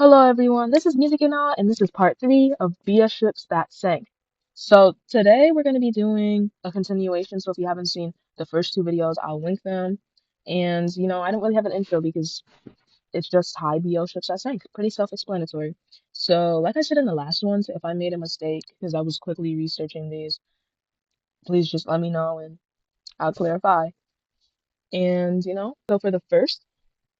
Hello everyone, this is Music and All, and this is part three of Via Ships That Sank. So today we're going to be doing a continuation, so if you haven't seen the first two videos, I'll link them. And I don't really have an intro because it's just hi BL Ships That Sank, pretty self-explanatory. So like I said in the last ones, if I made a mistake because I was quickly researching these, please just let me know and I'll clarify. And so for the first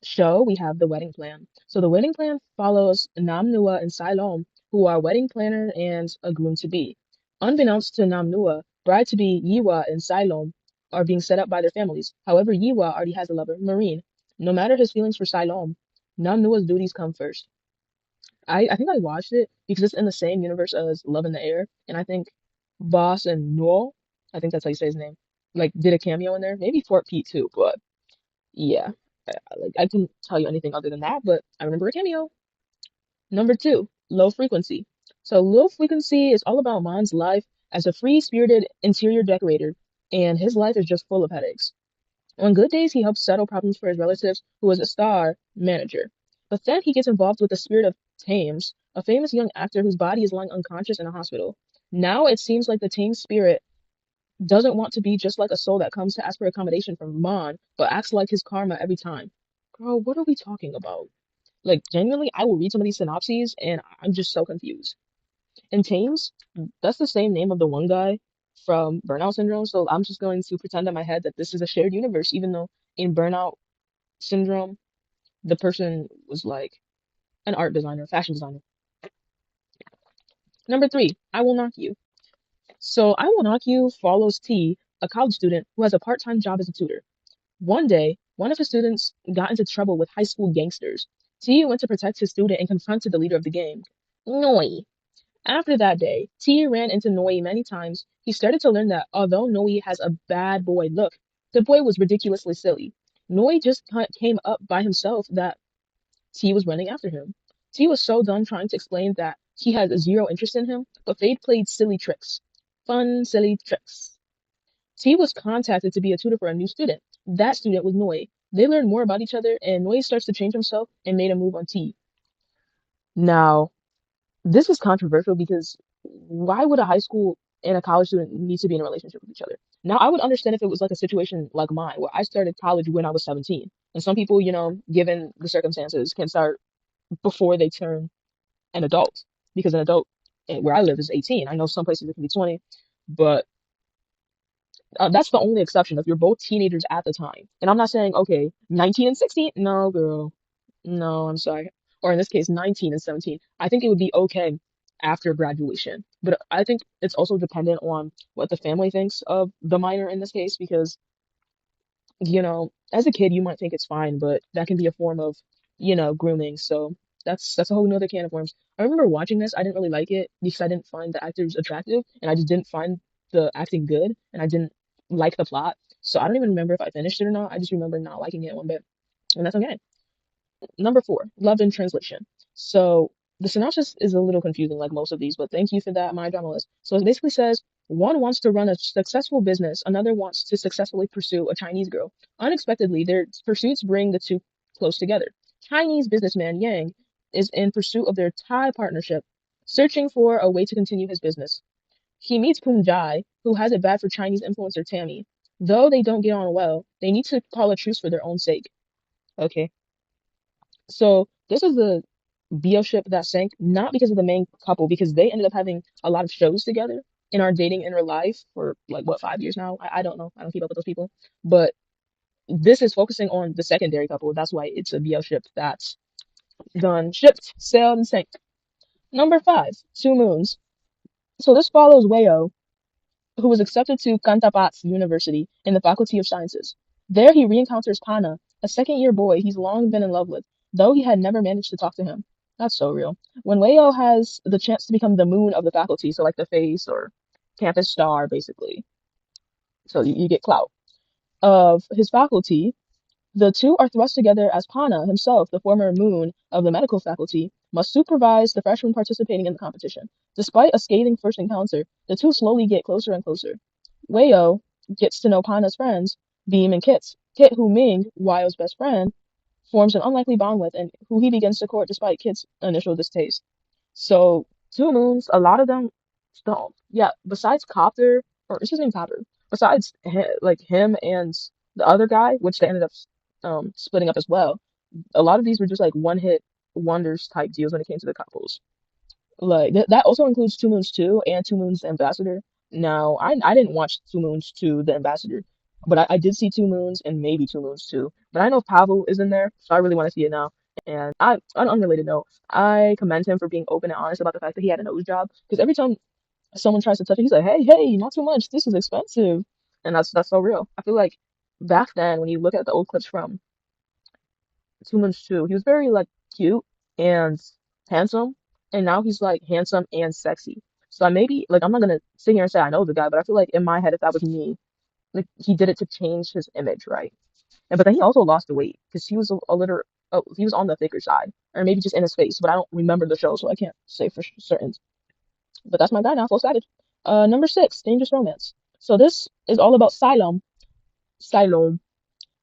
show, we have the wedding plan. So the wedding plan follows Nam Nua and Silom, who are wedding planner and a groom to be. Unbeknownst to Nam Nua, bride to be Yiwa and Silom are being set up by their families. However, Yiwa already has a lover, Marine. No matter his feelings for Silom, Nam Nua's duties come first. I think I watched it because it's in the same universe as Love in the Air, and I think Boss and Noel, I think that's how you say his name, like did a cameo in there. Maybe Fort Pete too, but yeah, I couldn't tell you anything other than that, but I remember a cameo. Number two, low frequency. So low frequency is all about Mon's life as a free-spirited interior decorator, and his life is just full of headaches. On good days, he helps settle problems for his relatives, who is a star manager. But then he gets involved with the spirit of Thames, a famous young actor whose body is lying unconscious in a hospital. Now it seems like the Thames spirit doesn't want to be just like a soul that comes to ask for accommodation from Mon, but acts like his karma every time. Girl, what are we talking about? Like, genuinely, I will read some of these synopses and I'm just so confused. And Thames, that's the same name of the one guy from Burnout Syndrome, so I'm just going to pretend in my head that this is a shared universe, even though in Burnout Syndrome, the person was like an art designer, fashion designer. Number three, I Will Knock You. So, I Will Knock You follows T, a college student who has a part-time job as a tutor. One day, one of his students got into trouble with high school gangsters. T went to protect his student and confronted the leader of the gang, Noi. After that day, T ran into Noi many times. He started to learn that although Noi has a bad boy look, the boy was ridiculously silly. Noi just came up by himself that T was running after him. T was so done trying to explain that he had zero interest in him, but Fade played silly tricks. Fun, silly tricks. T was contacted to be a tutor for a new student. That student was Noi. They learned more about each other, and Noi starts to change himself and made a move on T. Now, this is controversial because why would a high school and a college student need to be in a relationship with each other? Now, I would understand if it was like a situation like mine, where I started college when I was 17. And some people, given the circumstances, can start before they turn an adult, because an adult where I live is 18. I know some places it can be 20, but that's the only exception if you're both teenagers at the time. And I'm not saying, okay, 19 and 16. No, girl. No, I'm sorry. Or in this case, 19 and 17. I think it would be okay after graduation. But I think it's also dependent on what the family thinks of the minor in this case, because, as a kid, you might think it's fine, but that can be a form of, grooming. So that's a whole nother can of worms. I remember watching this. I didn't really like it because I didn't find the actors attractive, and I just didn't find the acting good, and I didn't like the plot. So I don't even remember if I finished it or not. I just remember not liking it one bit, and that's okay. Number four, love in translation. So the synopsis is a little confusing, like most of these, but thank you for that, my drama list. So it basically says one wants to run a successful business, another wants to successfully pursue a Chinese girl. Unexpectedly, their pursuits bring the two close together. Chinese businessman Yang is in pursuit of their Thai partnership, searching for a way to continue his business. He meets Poon Jai, who has it bad for Chinese influencer Tammy. Though they don't get on well, they need to call a truce for their own sake. Okay. So this is the BL ship that sank, not because of the main couple, because they ended up having a lot of shows together and are dating in real life for like what, 5 years now? I don't know. I don't keep up with those people. But this is focusing on the secondary couple. That's why it's a BL ship that's done, shipped, sailed, and sank. Number five, Two Moons. So this follows Weo, who was accepted to Kantapat's University in the Faculty of Sciences. There he re-encounters Pana, a second-year boy he's long been in love with, though he had never managed to talk to him. That's so real. When Weo has the chance to become the moon of the faculty, so like the face or campus star, basically, so you get clout, of his faculty, the two are thrust together as Pana himself, the former moon of the medical faculty, must supervise the freshmen participating in the competition. Despite a scathing first encounter, the two slowly get closer and closer. Weo gets to know Pana's friends, Beam and Kit. Kit, who Ming, Wyo's best friend, forms an unlikely bond with and who he begins to court despite Kit's initial distaste. So, Two Moons, a lot of them don't. Yeah, besides Copter, or is his name Copter? Besides like him and the other guy, which they ended up splitting up as well, a lot of these were just like one hit wonders type deals when it came to the couples. Like that also includes Two Moons 2 and Two Moons the Ambassador. Now, I didn't watch Two Moons 2 the Ambassador, but I did see Two Moons and maybe Two Moons 2. But I know Pavel is in there, so I really want to see it now. And on an unrelated note, I commend him for being open and honest about the fact that he had a nose job. Because every time someone tries to touch it, he's like, hey, not too much. This is expensive. And that's so real. I feel like back then, when you look at the old clips from Two Moons 2, he was very like cute and handsome, and now he's like handsome and sexy. So I maybe like I'm not gonna sit here and say I know the guy, but I feel like in my head, if that was me, like he did it to change his image, right? And but then he also lost the weight because he was a little, oh, he was on the thicker side, or maybe just in his face. But I don't remember the show, so I can't say for certain. But that's my guy now, full savage. Number six, Dangerous Romance. So this is all about Siloam,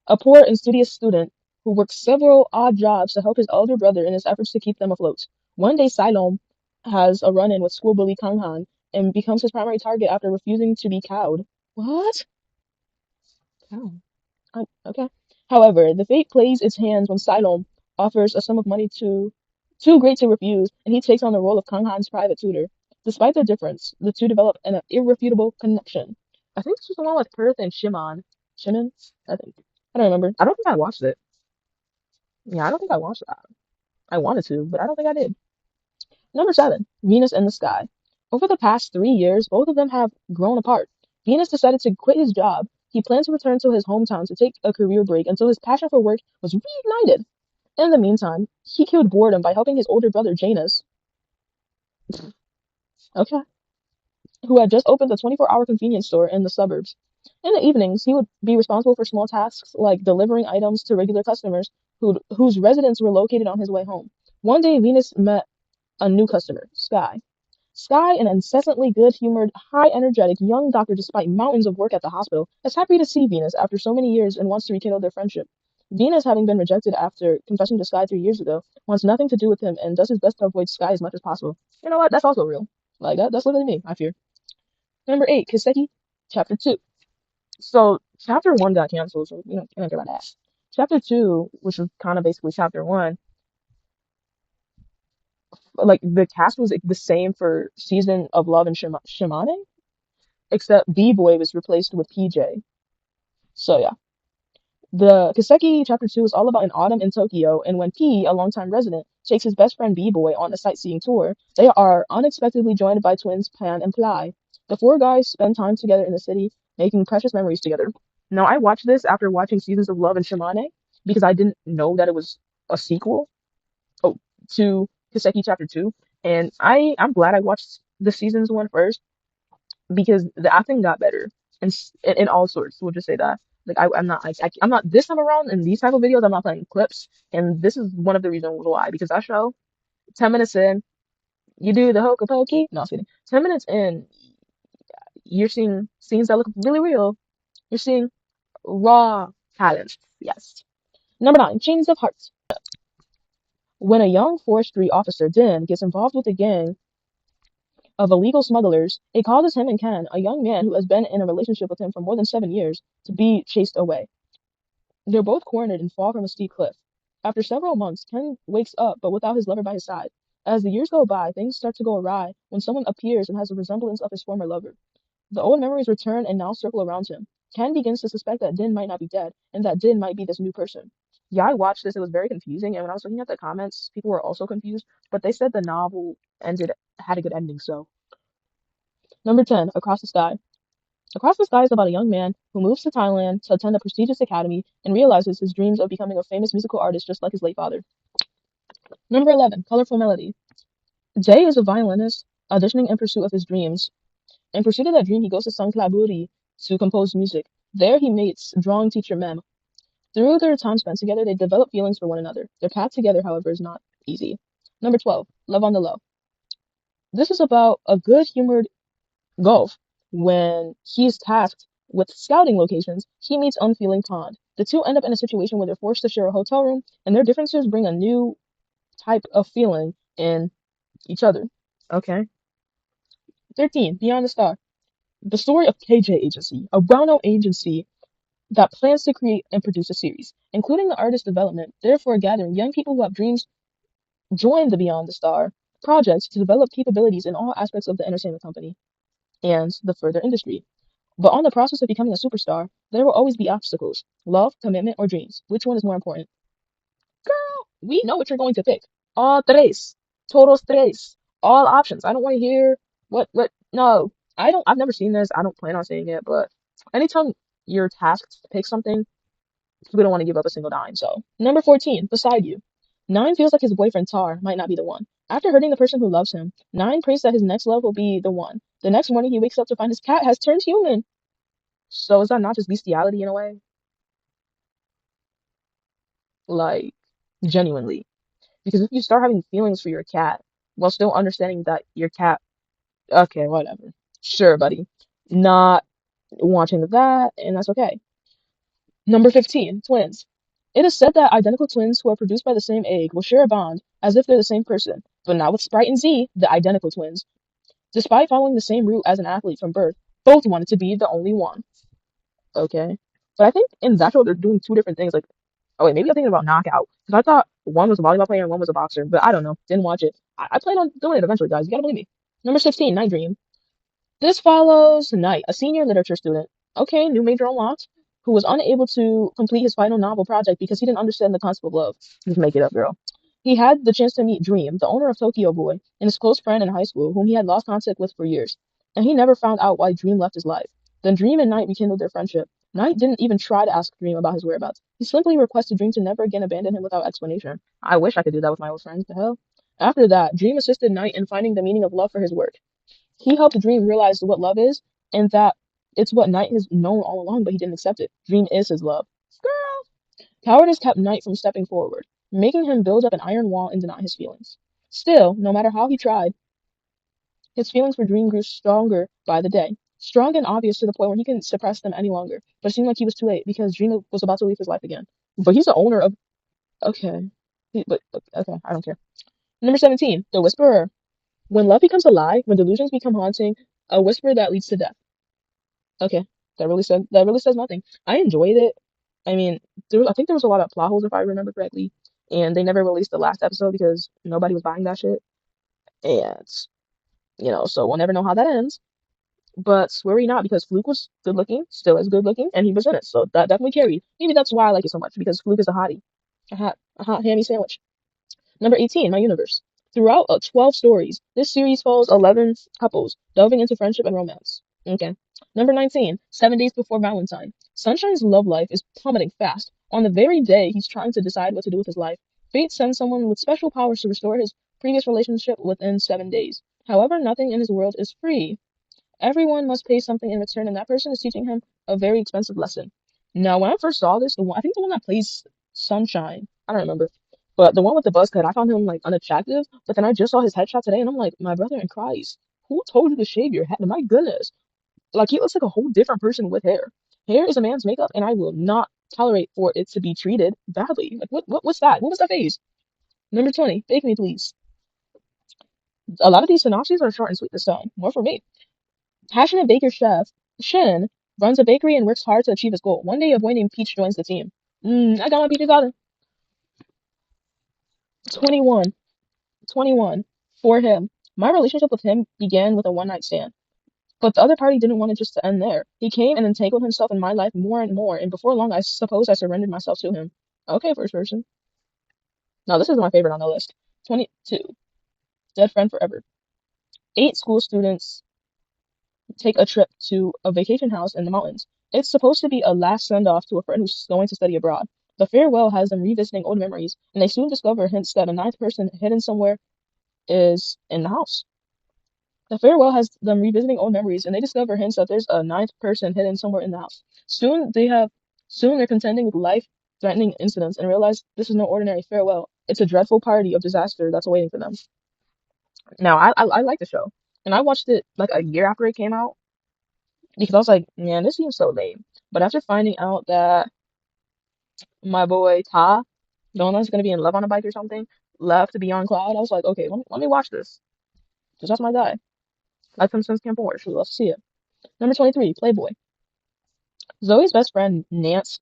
a poor and studious student who works several odd jobs to help his elder brother in his efforts to keep them afloat. One day, Siloam has a run-in with school bully Kang Han and becomes his primary target after refusing to be cowed. What? Cow. Okay. However, the fate plays its hands when Siloam offers a sum of money too great to refuse, and he takes on the role of Kang Han's private tutor. Despite their difference, the two develop an irrefutable connection. I think this was the one with Perth and Shimon. Shimon? I think. I don't remember. I don't think I watched it. Yeah, I don't think I watched that. I wanted to, but I don't think I did. Number seven, Venus in the Sky. Over the past 3 years, both of them have grown apart. Venus decided to quit his job. He planned to return to his hometown to take a career break until his passion for work was reignited. In the meantime, he killed boredom by helping his older brother Janus, okay, who had just opened a 24-hour convenience store in the suburbs. In the evenings, he would be responsible for small tasks like delivering items to regular customers whose residents were located on his way home. One day, Venus met a new customer, Sky. Sky, an incessantly good-humored, high-energetic young doctor despite mountains of work at the hospital, is happy to see Venus after so many years and wants to rekindle their friendship. Venus, having been rejected after confessing to Sky 3 years ago, wants nothing to do with him and does his best to avoid Sky as much as possible. You know what? That's also real. Like, that's literally me, I fear. Number 8, Kiseki, Chapter 2. So, Chapter 1 got canceled, so, you don't care about that. Chapter 2, which was kind of basically Chapter 1, like, the cast was like, the same for Season of Love and Shimane, except B-Boy was replaced with PJ. So yeah. The Kiseki Chapter 2 is all about an autumn in Tokyo, and when P, a longtime resident, takes his best friend B-Boy on a sightseeing tour, they are unexpectedly joined by twins Pan and Ply. The four guys spend time together in the city, making precious memories together. Now, I watched this after watching Seasons of Love and Shimane because I didn't know that it was a sequel, oh, to Kiseki Chapter 2, and I'm glad I watched the seasons one first because the acting got better and in all sorts. We'll just say that. Like I'm not this time around in these type of videos. I'm not playing clips, and this is one of the reasons why. Because that show, 10 minutes in, you do the hokey pokey. No, I'm kidding. 10 minutes in, you're seeing scenes that look really real. You're seeing raw talent. Yes. Number 9, Chains of Hearts. When a young forestry officer, Din, gets involved with a gang of illegal smugglers, it causes him and Ken, a young man who has been in a relationship with him for more than 7 years, to be chased away. They're both cornered and fall from a steep cliff. After several months, Ken wakes up but without his lover by his side. As the years go by, things start to go awry when someone appears and has a resemblance of his former lover. The old memories return and now circle around him. Ken begins to suspect that Din might not be dead and that Din might be this new person. Yeah, I watched this. It was very confusing, and when I was looking at the comments, people were also confused, but they said the novel had a good ending, so. Number 10, Across the Sky. Across the Sky is about a young man who moves to Thailand to attend a prestigious academy and realizes his dreams of becoming a famous musical artist just like his late father. Number 11, Colorful Melody. Jay is a violinist auditioning in pursuit of his dreams. In pursuit of that dream, he goes to Sank to compose music. There he meets drawing teacher Mem. Through their time spent together, they develop feelings for one another. Their path together, however, is not easy. Number 12, Love on the Low. This is about a good-humored Golf. When he is tasked with scouting locations, he meets Unfeeling Pond. The two end up in a situation where they're forced to share a hotel room, and their differences bring a new type of feeling in each other. Okay. 13, Beyond the Star. The story of KJ Agency, a well-known agency that plans to create and produce a series, including the artist development, therefore gathering young people who have dreams join the Beyond the Star project to develop capabilities in all aspects of the entertainment company and the further industry. But on the process of becoming a superstar, there will always be obstacles. Love, commitment, or dreams. Which one is more important? Girl, we know what you're going to pick. All tres. Todos tres. All options. I don't want to hear no. I've never seen this. I don't plan on seeing it, but anytime you're tasked to pick something, we don't want to give up a single dime. So, number 14, Beside You. Nine feels like his boyfriend Tar might not be the one. After hurting the person who loves him, Nine prays that his next love will be the one. The next morning, he wakes up to find his cat has turned human. So, is that not just bestiality in a way? Like, genuinely. Because if you start having feelings for your cat while still understanding that your cat, okay, whatever. Sure, buddy. Not wanting that, and that's okay. Number 15, twins. It is said that identical twins who are produced by the same egg will share a bond as if they're the same person, but not with Sprite and Z, the identical twins. Despite following the same route as an athlete from birth, both wanted to be the only one. Okay. But I think in that show they're doing two different things. Like, oh wait, maybe I'm thinking about Knockout. Because I thought one was a volleyball player and one was a boxer, but I don't know. Didn't watch it. I plan on doing it eventually, guys. You gotta believe me. Number 16, Night Dream. This follows Knight, a senior literature student, okay, new major unlocked, who was unable to complete his final novel project because he didn't understand the concept of love. Just make it up, girl. He had the chance to meet Dream, the owner of Tokyo Boy, and his close friend in high school, whom he had lost contact with for years. And he never found out why Dream left his life. Then Dream and Knight rekindled their friendship. Knight didn't even try to ask Dream about his whereabouts. He simply requested Dream to never again abandon him without explanation. I wish I could do that with my old friends. The hell? After that, Dream assisted Knight in finding the meaning of love for his work. He helped Dream realize what love is and that it's what Knight has known all along, but he didn't accept it. Dream is his love. Girl! Cowardice kept Knight from stepping forward, making him build up an iron wall and deny his feelings. Still, no matter how he tried, his feelings for Dream grew stronger by the day. Strong and obvious to the point where he couldn't suppress them any longer. But it seemed like he was too late because Dream was about to leave his life again. But he's the owner of. Okay. Okay, I don't care. Number 17, The Whisperer. When love becomes a lie, when delusions become haunting, a whisper that leads to death. Okay, that really says nothing. I enjoyed it. I mean, I think there was a lot of plot holes if I remember correctly, and they never released the last episode because nobody was buying that shit. And so we'll never know how that ends. But worry not because Fluke was good looking, still is good looking, and he was in it, so that definitely carried. Maybe that's why I like it so much because Fluke is a hottie, a hot hammy sandwich. Number 18, My Universe. Throughout 12 stories, this series follows 11 couples delving into friendship and romance. Okay. Number 19, 7 Days Before Valentine. Sunshine's love life is plummeting fast. On the very day he's trying to decide what to do with his life, fate sends someone with special powers to restore his previous relationship within 7 days. However, nothing in his world is free. Everyone must pay something in return, and that person is teaching him a very expensive lesson. Now, when I first saw this, I think the one that plays Sunshine, I don't remember, but the one with the buzz cut, I found him like unattractive. But then I just saw his headshot today, and I'm like, my brother in Christ, who told you to shave your head? My goodness, like he looks like a whole different person with hair. Hair is a man's makeup, and I will not tolerate for it to be treated badly. Like, what's that? What was that face? Number 20, Bake Me Please. A lot of these synopses are short and sweet this time. More for me. Passionate baker chef Shin runs a bakery and works hard to achieve his goal. One day, a boy named Peach joins the team. I got my Peaches out. 21. 21. For him. My relationship with him began with a one-night stand. But the other party didn't want it just to end there. He came and entangled himself in my life more and more, and before long, I suppose I surrendered myself to him. Okay, first person. Now, this is my favorite on the list. 22. Dead Friend Forever. 8 school students take a trip to a vacation house in the mountains. It's supposed to be a last send-off to a friend who's going to study abroad. The farewell has them revisiting old memories, and they soon discover hints that a ninth person hidden somewhere is in the house. The farewell has them revisiting old memories, and they discover hints that there's a ninth person hidden somewhere in the house. Soon they're contending with life-threatening incidents and realize this is no ordinary farewell. It's a dreadful party of disaster that's waiting for them. Now, I like the show, and I watched it like a year after it came out because I was like, man, this seems so lame. But after finding out that My boy Ty, the one that's gonna be in love on a bike or something, left to be on Cloud. I was like, okay, let me watch this. Cause that's my guy. Like him since Camp Four. So let's see it. Number 23, Playboy. Zoe's best friend Nance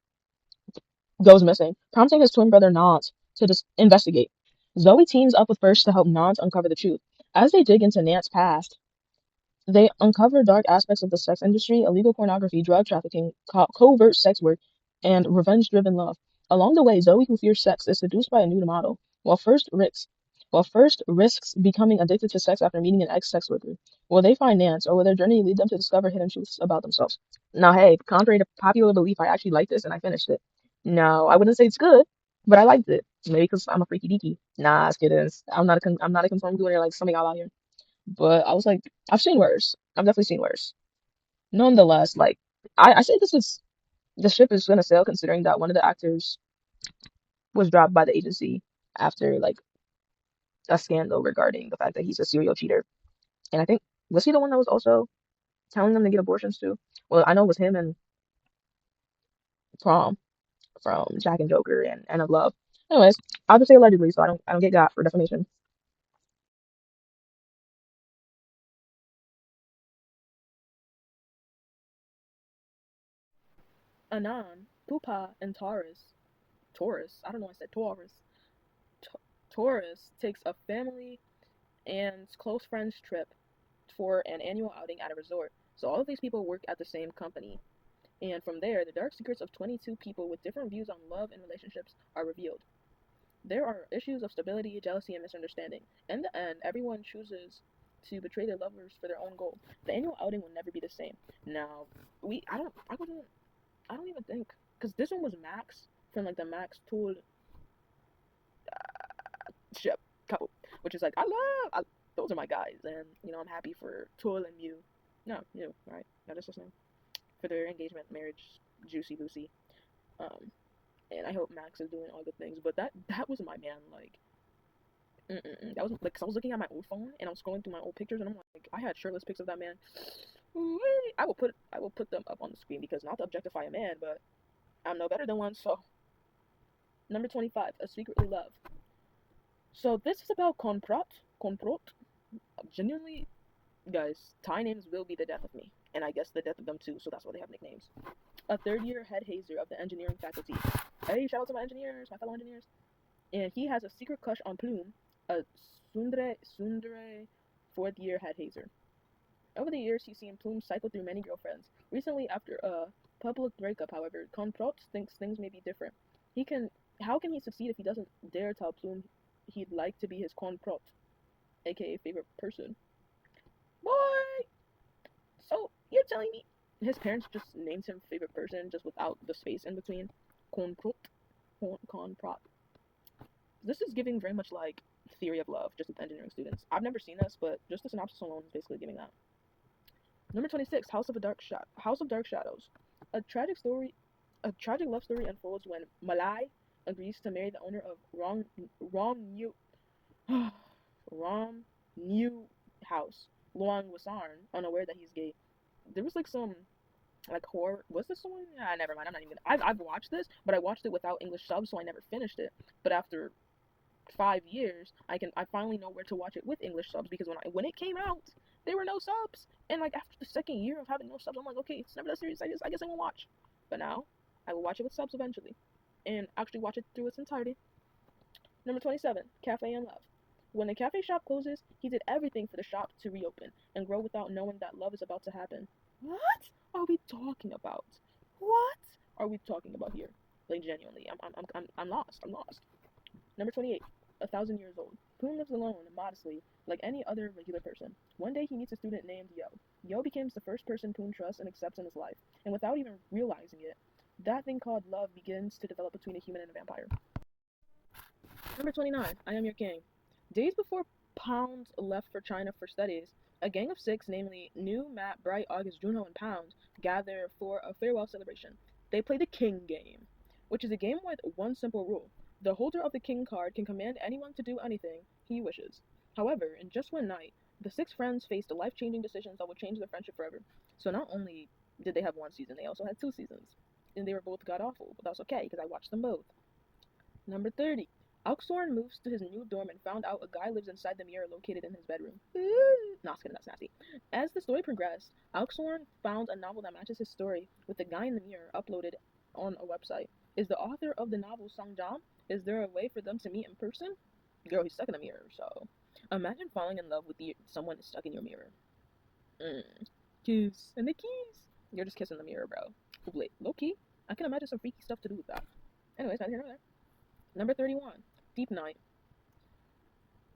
goes missing, prompting his twin brother Nance to investigate. Zoe teams up with First to help Nance uncover the truth. As they dig into Nance's past, they uncover dark aspects of the sex industry, illegal pornography, drug trafficking, covert sex work, and revenge-driven love. Along the way, Zoe, who fears sex, is seduced by a nude model, while First risks becoming addicted to sex after meeting an ex-sex worker. Will they find Nance, or will their journey lead them to discover hidden truths about themselves? Now, hey, contrary to popular belief, I actually liked this and I finished it. No, I wouldn't say it's good, but I liked it. Maybe because I'm a freaky deaky. Nah, just kidding. I'm not a confirmed gooner like some of y'all out here. But I was like, I've seen worse. I've definitely seen worse. Nonetheless, like I say the ship is gonna sail considering that one of the actors was dropped by the agency after like a scandal regarding the fact that he's a serial cheater. And I think was he the one that was also telling them to get abortions too? Well, I know it was him and Prom from Jack and Joker and End of Love. Anyways, I'll just say allegedly, so I don't get got for defamation. Anon, Pupa, and Taurus, I don't know why I said Taurus. Taurus takes a family and close friends trip for an annual outing at a resort. So all of these people work at the same company. And from there, the dark secrets of 22 people with different views on love and relationships are revealed. There are issues of stability, jealousy, and misunderstanding. In the end, everyone chooses to betray their lovers for their own goal. The annual outing will never be the same. Now, I don't even think, because this one was Max from like the Max Tool ship couple, which is like those are my guys, and I'm happy for Tool and Mew. No, Mew, right? No, that's his name for their engagement, marriage, Juicy Lucy. Um, and I hope Max is doing all good things. But that was my man. Like, that was like, 'cause I was looking at my old phone and I was scrolling through my old pictures, and I'm like, I had shirtless pics of that man. I will put them up on the screen because not to objectify a man, but I'm no better than one. So number 25, a secretly love. So this is about Konprot. Genuinely, guys, Thai names will be the death of me, and I guess the death of them too. So that's why they have nicknames. A third-year head hazer of the engineering faculty. Hey, shout out to my engineers, my fellow engineers. And he has a secret crush on Plume, a Sundere fourth-year head hazer. Over the years, he's seen Plume cycle through many girlfriends. Recently, after a public breakup, however, Konprot thinks things may be different. He can, how can he succeed if he doesn't dare tell Plume he'd like to be his Konprot, aka favorite person? Boy, so you're telling me his parents just named him favorite person just without the space in between? Konprot, Konprot. This is giving very much like Theory of Love, just with engineering students. I've never seen this, but just the synopsis alone is basically giving that. Number 26, House of Dark Shadows. A tragic story, a tragic love story unfolds when Malai agrees to marry the owner of Rom New House, Luang Wasarn, unaware that he's gay. There was like some like horror. Was this one? Ah, never mind. I'm not even. I've watched this, but I watched it without English subs, so I never finished it. But after 5 years, I finally know where to watch it with English subs because when it came out, there were no subs. And like after the second year of having no subs, I'm like, okay, it's never that serious. I guess I won't watch. But now I will watch it with subs eventually, and actually watch it through its entirety. Number 27, Cafe and Love. When the cafe shop closes, he did everything for the shop to reopen and grow without knowing that love is about to happen. What are we talking about? What are we talking about here? Like genuinely, I'm lost. I'm lost. Number 28, 1,000 years old. Poon lives alone, modestly, like any other regular person. One day he meets a student named Yo. Yo becomes the first person Poon trusts and accepts in his life, and without even realizing it, that thing called love begins to develop between a human and a vampire. Number 29, I Am Your King. Days before Pound left for China for studies, a gang of six, namely New, Matt, Bright, August, Junho, and Pound, gather for a farewell celebration. They play the King game, which is a game with one simple rule. The holder of the King card can command anyone to do anything he wishes. However, in just one night, the six friends faced life-changing decisions that would change their friendship forever. So not only did they have one season, they also had two seasons. and they were both god awful, but that's okay because I watched them both. Number 30. Alksorn moves to his new dorm and found out a guy lives inside the mirror located in his bedroom. Nah, that's nasty. As the story progressed, Alksorn found a novel that matches his story with the guy in the mirror uploaded on a website. Is the author of the novel Song Jam? Is there a way for them to meet in person? Girl, he's stuck in a mirror, so imagine falling in love with someone stuck in your mirror. Kiss and the keys. You're just kissing the mirror, bro. Wait, low key, I can imagine some freaky stuff to do with that. Anyways, neither here nor there. Number 31. Deep Night.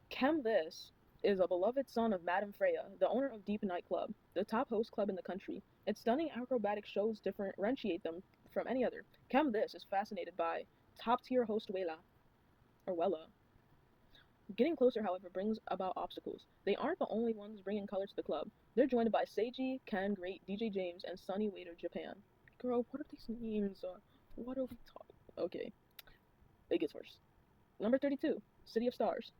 Kem This is a beloved son of Madame Freya, the owner of Deep Night Club, the top host club in the country. Its stunning acrobatic shows differentiate them from any other. Kem This is fascinated by top-tier host Wella. Getting closer, however, brings about obstacles. They aren't the only ones bringing color to the club. They're joined by Seiji, Ken, Great, DJ James, and Sunny Waiter Japan. Girl, what are these names? What are we talking? Okay, it gets worse. Number 32, City of Stars.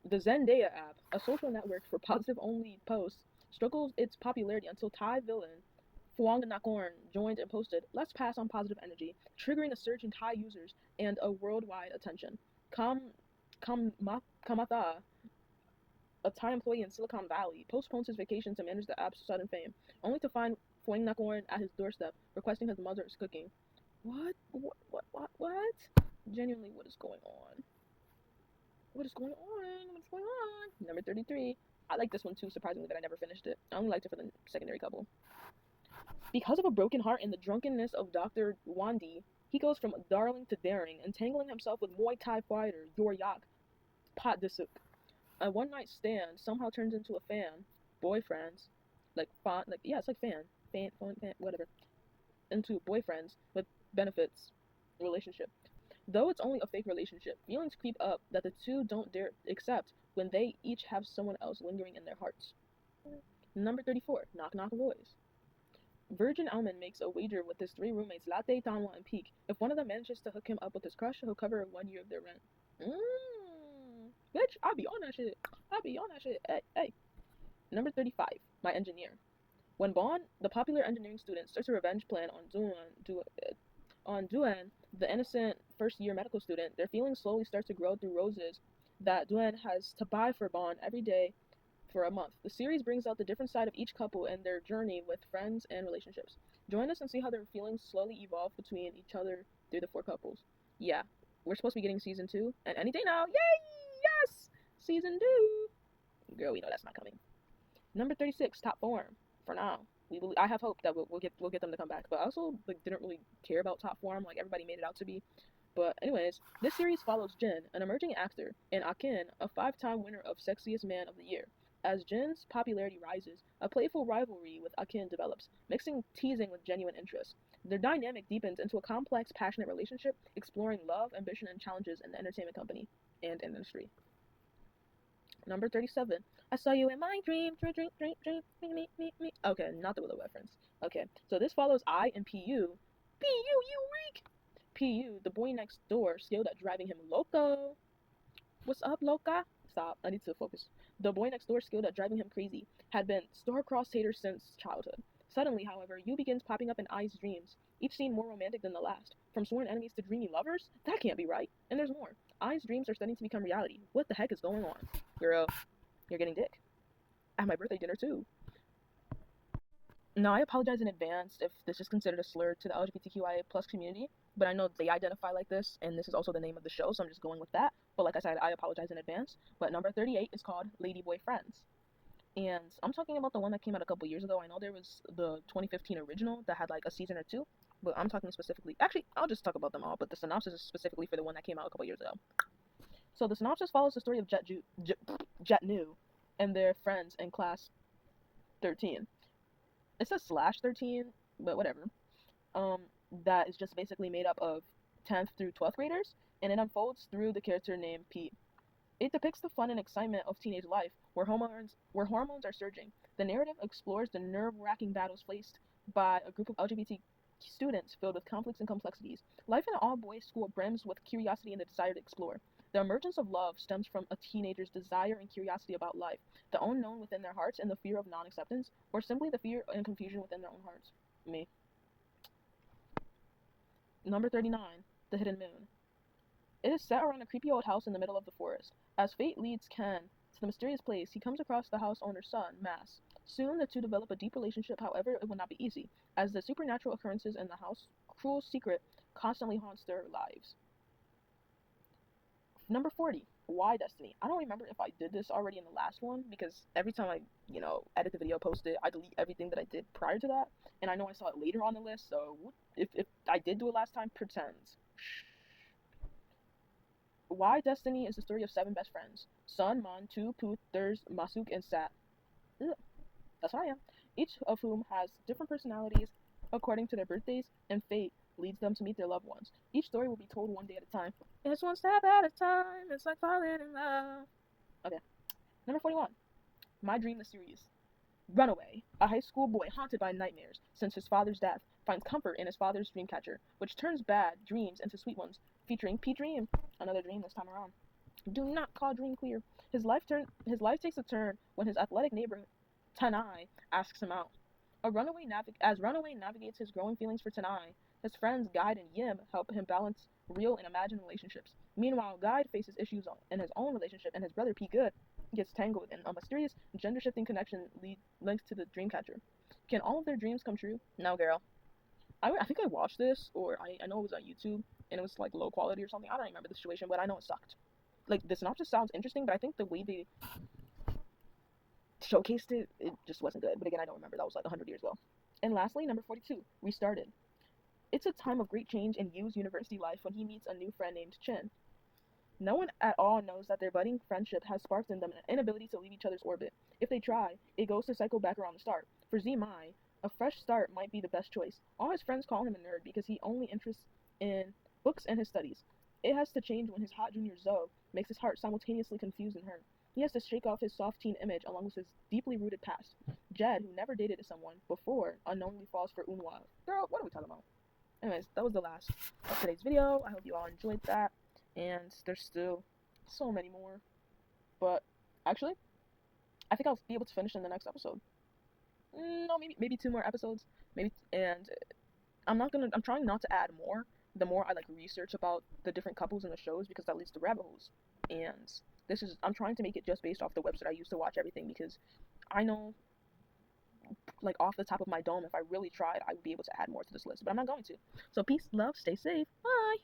The Zendaya app, a social network for positive-only posts, struggles its popularity until Thai villain Phuong Nakorn joined and posted, "Let's pass on positive energy," triggering a surge in Thai users and a worldwide attention. Kamatha, a Thai employee in Silicon Valley, postpones his vacation to manage the app's sudden fame, only to find Phuong Nakorn at his doorstep, requesting his mother's cooking. What? Genuinely, what is going on? What is going on? What's going on? Number 33. I like this one too, surprisingly, but I never finished it. I only liked it for the secondary couple. Because of a broken heart and the drunkenness of Dr. Wandi, he goes from darling to daring, entangling himself with Muay Thai fighter Yoryak Patdisuk. A one-night stand somehow turns into a boyfriends, it's like whatever, into boyfriends with benefits relationship. Though it's only a fake relationship, feelings creep up that the two don't dare accept when they each have someone else lingering in their hearts. Number 34. Knock Knock Boys. Virgin Almond makes a wager with his 3 roommates, Latte, Tanwa, and Peak. If one of them manages to hook him up with his crush, he'll cover 1 year of their rent. Bitch, I'll be on that shit. Hey. Number 35. My Engineer. When Bon, the popular engineering student, starts a revenge plan on Duan, the innocent first-year medical student, their feelings slowly start to grow through roses that Duan has to buy for Bon every day for a month. The series brings out the different side of each couple and their journey with friends and relationships. Join us and see how their feelings slowly evolve between each other through the 4 couples. Yeah, we're supposed to be getting season 2, and any day now. Yay! Yes! Season 2! Girl, we know that's not coming. Number 36, Top Form. For now. I have hope that we'll get them to come back, but I also didn't really care about Top Form like everybody made it out to be. But anyways, this series follows Jin, an emerging actor, and Akin, a 5-time winner of Sexiest Man of the Year. As Jin's popularity rises, a playful rivalry with Akin develops, mixing teasing with genuine interest. Their dynamic deepens into a complex, passionate relationship, exploring love, ambition, and challenges in the entertainment company and industry. Number 37. I saw you in my dream. Me. Okay, not the Willow reference. Okay, so this follows I and PU. You reek! PU, the boy next door, skilled at driving him loco. What's up, loca? Stop, I need to focus. The boy next door, skilled at driving him crazy, had been star-crossed haters since childhood. Suddenly, however, Yu begins popping up in I's dreams, each scene more romantic than the last. From sworn enemies to dreamy lovers? That can't be right. And there's more. I's dreams are starting to become reality. What the heck is going on? Girl, you're getting dick. At my birthday dinner, too. Now, I apologize in advance if this is considered a slur to the LGBTQIA plus community, but I know they identify like this, and this is also the name of the show, so I'm just going with that. But like I said, I apologize in advance. But number 38 is called Ladyboy Friends. And I'm talking about the one that came out a couple years ago. I know there was the 2015 original that had like a season or 2, but I'm talking specifically... Actually, I'll just talk about them all, but the synopsis is specifically for the one that came out a couple years ago. So the synopsis follows the story of Jet Nu and their friends in class 13. It says /13, but whatever. That is just basically made up of 10th through 12th graders, and it unfolds through the character named Pete. It depicts the fun and excitement of teenage life, where hormones are surging. The narrative explores the nerve-wracking battles faced by a group of LGBT students filled with conflicts and complexities. Life in an all-boys school brims with curiosity and the desire to explore. The emergence of love stems from a teenager's desire and curiosity about life, the unknown within their hearts and the fear of non-acceptance, or simply the fear and confusion within their own hearts. Me. Number 39, The Hidden Moon. It is set around a creepy old house in the middle of the forest. As fate leads Ken to the mysterious place, he comes across the house owner's son, Mass. Soon the two develop a deep relationship, however, it will not be easy, as the supernatural occurrences in the house, cruel secret, constantly haunts their lives. Number 40, Why Destiny. I don't remember if I did this already in the last one, because every time I, edit the video, post it, I delete everything that I did prior to that, and I know I saw it later on the list, so if I did do it last time, pretend. Why Destiny is the story of seven best friends: Sun, Mon, Tu, Pu, Thurs, Masuk, and Sat. Ugh, that's how I am. Each of whom has different personalities according to their birthdays, and fate leads them to meet their loved ones. Each story will be told one day at a time. It's one step at a time. It's like falling in love. Okay. Number 41. My Dream the Series. Runaway. A high school boy haunted by nightmares since his father's death finds comfort in his father's dream catcher, which turns bad dreams into sweet ones, featuring P Dream. Another dream this time around. Do not call Dream queer. His life takes a turn when his athletic neighbor Tanai asks him out. As Runaway navigates his growing feelings for Tanai, his friends Guide and Yim help him balance real and imagined relationships. Meanwhile, Guide faces issues in his own relationship, and his brother P Good gets tangled in a mysterious gender-shifting connection linked to the Dreamcatcher. Can all of their dreams come true? No, girl. I think I watched this, or I know it was on YouTube, and it was like low quality or something. I don't remember the situation, but I know it sucked. Like, the synopsis sounds interesting, but I think the way they showcased it, it just wasn't good. But again, I don't remember. That was like 100 years ago. And lastly, number 42, Restarted. It's a time of great change in Yu's university life when he meets a new friend named Chin. No one at all knows that their budding friendship has sparked in them an inability to leave each other's orbit. If they try, it goes to cycle back around the start. For Zmai, a fresh start might be the best choice. All his friends call him a nerd because he only interests in books and his studies. It has to change when his hot junior Zoe makes his heart simultaneously confused and hurt. He has to shake off his soft teen image along with his deeply rooted past. Jed, who never dated someone before, unknowingly falls for Unwa. Girl, what are we talking about? Anyways, that was the last of today's video. I hope you all enjoyed that. And there's still so many more. But actually, I think I'll be able to finish in the next episode. No, maybe two more episodes. Maybe, and I'm trying not to add more. The more I like research about the different couples in the shows, because that leads to rabbit holes. And I'm trying to make it just based off the website I use to watch everything, because I know, like, off the top of my dome, if I really tried, I would be able to add more to this list, but I'm not going to. So peace, love, stay safe, bye!